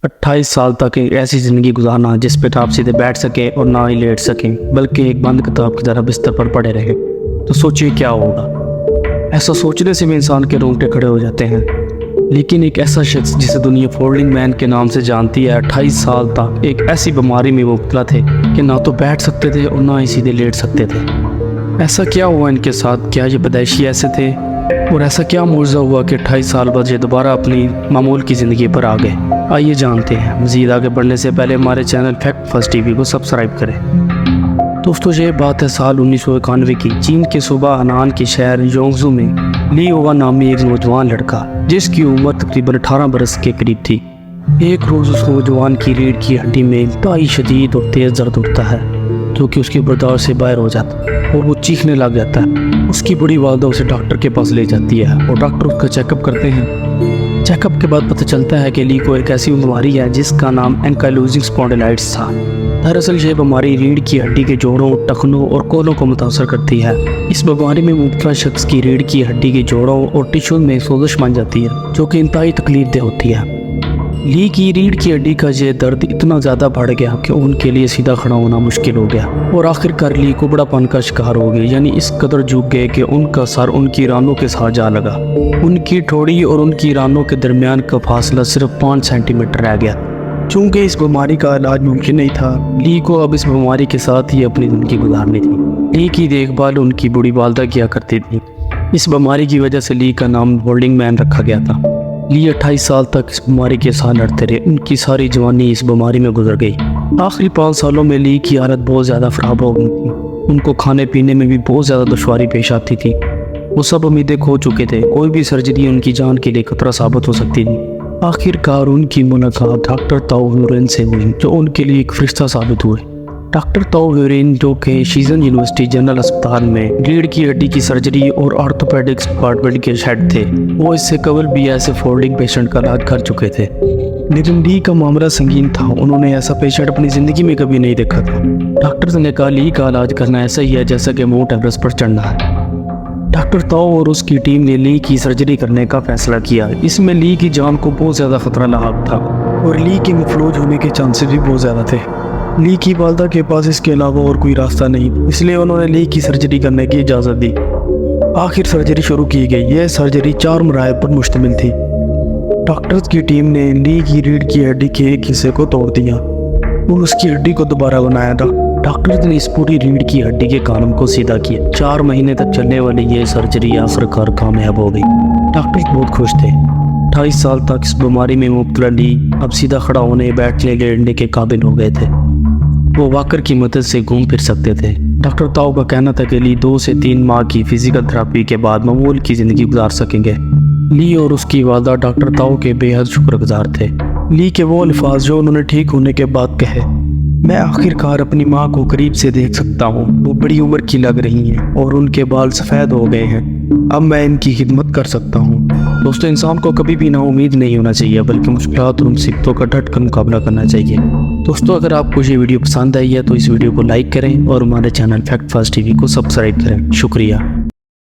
28 साल तक एक ऐसी ज़िंदगी गुजारना जिस पे आप सीधे बैठ सकें और ना ही लेट सकें बल्कि एक बंद किताब की तरह बिस्तर पर पड़े रहें, तो सोचिए क्या होगा। ऐसा सोचने से भी इंसान के रोंगटे खड़े हो जाते हैं। लेकिन एक ऐसा शख्स जिसे दुनिया फोल्डिंग मैन के नाम से जानती है, 28 साल तक एक ऐसी बीमारी में मुब्तला थे कि ना तो बैठ सकते थे और ना ही सीधे लेट सकते थे। ऐसा क्या हुआ इनके साथ? क्या ये पैदाइशी ऐसे थे? और ऐसा क्या मौजज़ा हुआ कि 28 साल बाद ये दोबारा अपनी मामूल की ज़िंदगी पर आ गए? आइए जानते हैं। मज़ीद आगे बढ़ने से पहले हमारे चैनल फैक्ट फर्स्ट टीवी को सब्सक्राइब करें। दोस्तों, ये बात है साल 1991 की। चीन के सूबा हनान के शहर योंगजू में ली ओवा नामी एक नौजवान लड़का, जिसकी उम्र तकरीबन 18 बरस के करीब थी। एक रोज़ उस नौजवान की रीढ़ की हड्डी में इंतहाई शदीद और तेज़ दर्द उठता है, जो कि उसकी बर्दाश्त से बाहर हो जाता है और वो चीखने लग जाता है। उसकी बड़ी वालदा उसे डॉक्टर के पास ले जाती है और डॉक्टर उसका चेकअप करते हैं। चेकअप के बाद पता चलता है कि ली को एक ऐसी बीमारी है जिसका नाम एंकाइलोजिंग स्पॉन्डिलाइटिस था। दरअसल ये बीमारी रीढ़ की हड्डी के जोड़ों, टखनों और कोलों को मुतासर करती है। इस बीमारी में मुब्तला शख्स की रीढ़ की हड्डी के जोड़ों और टिश्यू में सोजिश बन जाती है, जो कि इंतहाई तकलीफदेह होती है। ली की रीढ़ की हड्डी का ये दर्द इतना ज़्यादा बढ़ गया कि उनके लिए सीधा खड़ा होना मुश्किल हो गया और आखिरकार ली को बड़ापन का शिकार हो गए, यानी इस कदर झुक गए कि उनका सर उनकी रानों के साथ जा लगा। उनकी ठोड़ी और उनकी रानों के दरमियान का फासला सिर्फ 5 सेंटीमीटर रह गया। चूँकि इस बीमारी का इलाज मुमकिन नहीं था, ली को अब इस बीमारी के साथ ही अपनी ज़िंदगी गुजारनी थी। ली की देखभाल उनकी बूढ़ी वालदा किया करती थी। इस बीमारी की वजह से ली का नाम फोल्डिंग मैन रखा गया था। ली 28 साल तक इस बीमारी के साथ लड़ते रहे। उनकी सारी जवानी इस बीमारी में गुजर गई। आखिरी 5 सालों में ली की हालत बहुत ज़्यादा ख़राब हो गई थी। उनको खाने पीने में भी बहुत ज़्यादा दुश्वारी पेश आती थी। वो सब उम्मीदें खो चुके थे। कोई भी सर्जरी उनकी जान के लिए खतरा साबित हो सकती थी। आखिरकार उनकी मुलाकात डॉक्टर ताओ ह्यूरेन से हुई, जो उनके लिए एक फरिश्ता साबित हुए। डॉक्टर ताओ ह्यूरेन, जो कि शीजन यूनिवर्सिटी जनरल अस्पताल में रीढ़ की हड्डी की सर्जरी और ऑर्थोपेडिक्स डिपार्टमेंट के हेड थे, वो इससे कबल भी ऐसे फोल्डिंग पेशेंट का इलाज कर चुके थे। लेकिन ली का मामला संगीन था। उन्होंने ऐसा पेशेंट अपनी ज़िंदगी में कभी नहीं देखा था। डॉक्टर ने कहा, ली का इलाज करना ऐसा ही है जैसा कि माउंट एवरेस्ट पर चढ़ना है। डॉक्टर ताओ और उसकी टीम ने ली की सर्जरी करने का फैसला किया। इसमें ली की जान को बहुत ज़्यादा खतरा लाक था और ली के मफलूज होने के चांसेस भी बहुत ज़्यादा थे। ली की वालदा के पास इसके अलावा और कोई रास्ता नहीं, इसलिए उन्होंने ली की सर्जरी करने की इजाज़त दी। आखिर सर्जरी शुरू की गई। यह सर्जरी 4 मराहल पर मुश्तमिल थी। डॉक्टर्स की टीम ने ली की रीढ़ की हड्डी के एक हिस्से को तोड़ दिया और उसकी हड्डी को दोबारा बनाया था। डॉक्टर्स ने इस पूरी रीढ़ की हड्डी के कानून को सीधा किया। 4 महीने तक चलने वाली ये सर्जरी आखिरकार कामयाब हो गई। डॉक्टर्स बहुत खुश थे। 28 साल तक इस बीमारी में मुब्तला ली अब सीधा खड़ा होने, बैठने, लेटने के काबिल हो गए थे। वो वॉकर की मदद से घूम फिर सकते थे। डॉक्टर ताओ का कहना था कि ली 2 से 3 माह की फिजिकल थेरेपी के बाद मामूल की ज़िंदगी गुजार सकेंगे। ली और उसकी वालदा डॉक्टर ताओ के बेहद शुक्रगुजार थे। ली के वो अल्फाज जो उन्होंने ठीक होने के बाद कहे, मैं आखिरकार अपनी माँ को करीब से देख सकता हूँ। वो बड़ी उम्र की लग रही हैं और उनके बाल सफ़ेद हो गए हैं। अब मैं इनकी खिदमत कर सकता हूँ। दोस्तों, इंसान को कभी भी नाउम्मीद नहीं होना चाहिए, बल्कि मुश्किलात और मुसीबतों का डट कर मुकाबला करना चाहिए। दोस्तों, अगर आपको ये वीडियो पसंद आई है तो इस वीडियो को लाइक करें और हमारे चैनल फैक्ट फर्स्ट टीवी को सब्सक्राइब करें। शुक्रिया।